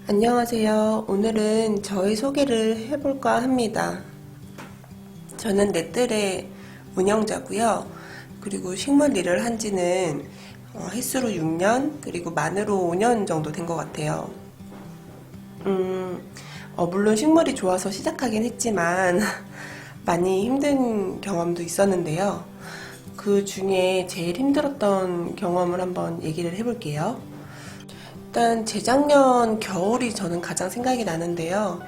안녕하세요. 오늘은 저의 소개를 해볼까 합니다. 저는 넷들의 운영자고요. 그리고 식물 일을 한 지는 햇수로 6년, 그리고 만으로 5년 정도 된 것 같아요. 물론 식물이 좋아서 시작하긴 했지만 많이 힘든 경험도 있었는데요. 그 중에 제일 힘들었던 경험을 한번 얘기를 해볼게요. 일단 재작년 겨울이 저는 가장 생각이 나는데요.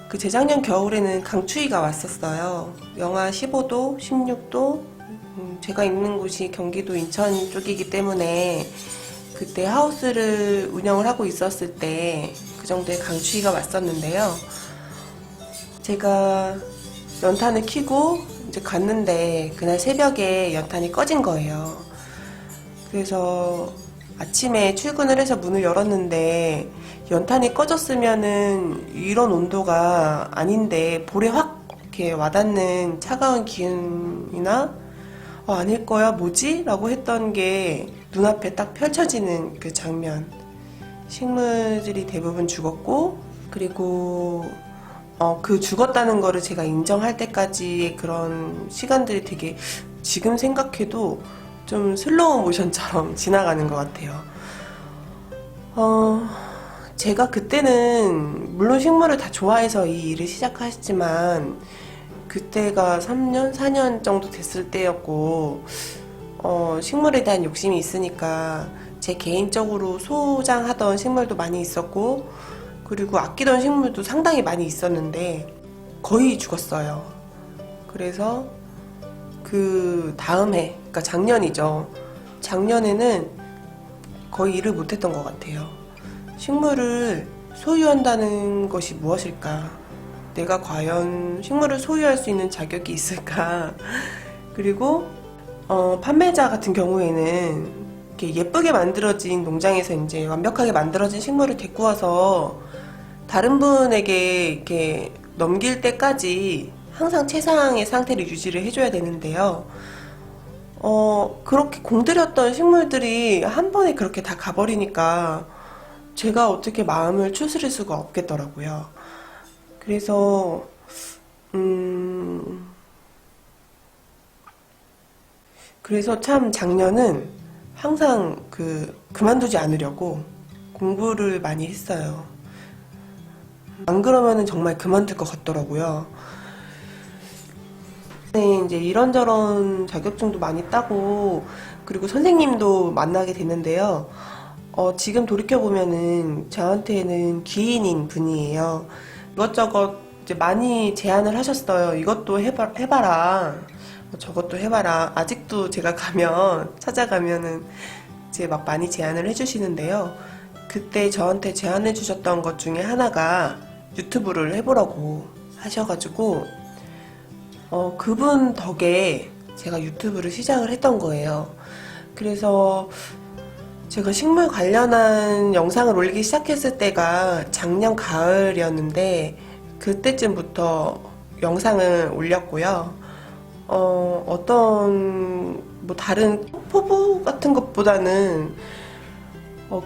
그 재작년 겨울에는 강추위가 왔었어요. 영하 15도, 16도. 제가 있는 곳이 경기도 인천 쪽이기 때문에 그때 하우스를 운영을 하고 있었을 때 그 정도의 강추위가 왔었는데요. 제가 연탄을 켜고 이제 갔는데 그날 새벽에 연탄이 꺼진 거예요. 그래서 아침에 출근을 해서 문을 열었는데 연탄이 꺼졌으면은 이런 온도가 아닌데 볼에 확 이렇게 와닿는 차가운 기운이나 아닐 거야 뭐지? 라고 했던 게 눈앞에 딱 펼쳐지는 그 장면. 식물들이 대부분 죽었고, 그리고 그 죽었다는 거를 제가 인정할 때까지의 그런 시간들이 되게 지금 생각해도 좀 슬로우 모션처럼 지나가는 것 같아요. 제가 그때는 물론 식물을 다 좋아해서 이 일을 시작했지만 그때가 3년, 4년 정도 됐을 때였고 식물에 대한 욕심이 있으니까 제 개인적으로 소장하던 식물도 많이 있었고 그리고 아끼던 식물도 상당히 많이 있었는데 거의 죽었어요. 그래서 그 다음 해, 그러니까 작년이죠. 작년에는 거의 일을 못했던 것 같아요. 식물을 소유한다는 것이 무엇일까? 내가 과연 식물을 소유할 수 있는 자격이 있을까? 그리고 판매자 같은 경우에는 이렇게 예쁘게 만들어진 농장에서 이제 완벽하게 만들어진 식물을 데리고 와서 다른 분에게 이렇게 넘길 때까지 항상 최상의 상태를 유지를 해줘야 되는데요. 그렇게 공들였던 식물들이 한 번에 그렇게 다 가버리니까 제가 어떻게 마음을 추스릴 수가 없겠더라고요. 그래서, 그래서 참 작년은 항상 그만두지 않으려고 공부를 많이 했어요. 안 그러면은 정말 그만둘 것 같더라고요. 네, 이제 이런저런 자격증도 많이 따고, 그리고 선생님도 만나게 됐는데요. 지금 돌이켜보면은 저한테는 귀인인 분이에요. 이것저것 이제 많이 제안을 하셨어요. 이것도 해봐라. 저것도 해봐라. 아직도 제가 찾아가면은 이제 막 많이 제안을 해주시는데요. 그때 저한테 제안해 주셨던 것 중에 하나가 유튜브를 해보라고 하셔가지고, 그분 덕에 제가 유튜브를 시작을 했던 거예요. 그래서 제가 식물 관련한 영상을 올리기 시작했을 때가 작년 가을이었는데 그때쯤부터 영상을 올렸고요. 뭐 다른 포부 같은 것보다는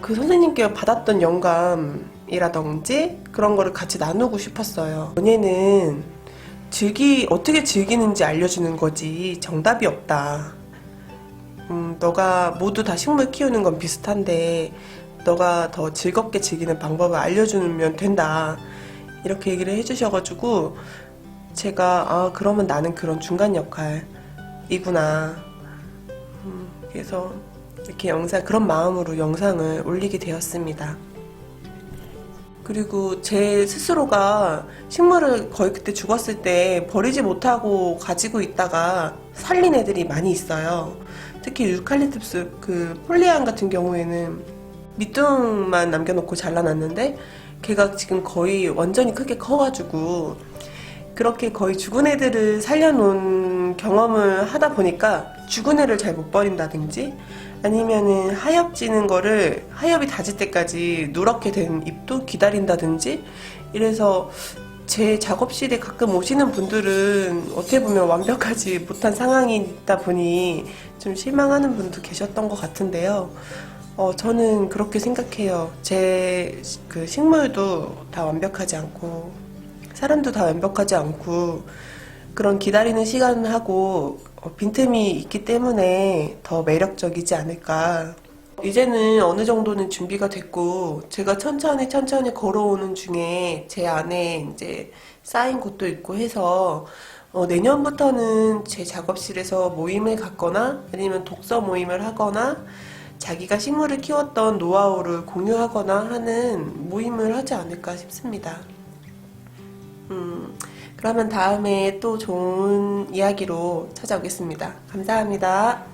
그 선생님께 받았던 영감이라든지 그런 거를 같이 나누고 싶었어요. 연애는 어떻게 즐기는지 알려주는 거지 정답이 없다. 너가 모두 다 식물 키우는 건 비슷한데 너가 더 즐겁게 즐기는 방법을 알려주면 된다. 이렇게 얘기를 해주셔가지고 제가 그러면 나는 그런 중간 역할이구나. 그래서 이렇게 그런 마음으로 영상을 올리게 되었습니다. 그리고 제 스스로가 식물을 거의 그때 죽었을 때 버리지 못하고 가지고 있다가 살린 애들이 많이 있어요. 특히 유칼립투스 폴리안 같은 경우에는 밑둥만 남겨놓고 잘라놨는데 걔가 지금 거의 완전히 크게 커가지고 그렇게 거의 죽은 애들을 살려놓은 경험을 하다 보니까 죽은 애를 잘 못 버린다든지 아니면은 하엽이 닿을 때까지 누렇게 된 잎도 기다린다든지 이래서 제 작업실에 가끔 오시는 분들은 어떻게 보면 완벽하지 못한 상황이다 보니 좀 실망하는 분도 계셨던 것 같은데요. 저는 그렇게 생각해요. 제 그 식물도 다 완벽하지 않고, 사람도 다 완벽하지 않고, 그런 기다리는 시간하고 빈틈이 있기 때문에 더 매력적이지 않을까. 이제는 어느 정도는 준비가 됐고, 제가 천천히 천천히 걸어오는 중에 제 안에 이제 쌓인 것도 있고 해서, 내년부터는 제 작업실에서 모임을 갖거나 아니면 독서 모임을 하거나 자기가 식물을 키웠던 노하우를 공유하거나 하는 모임을 하지 않을까 싶습니다. 그러면 다음에 또 좋은 이야기로 찾아오겠습니다. 감사합니다.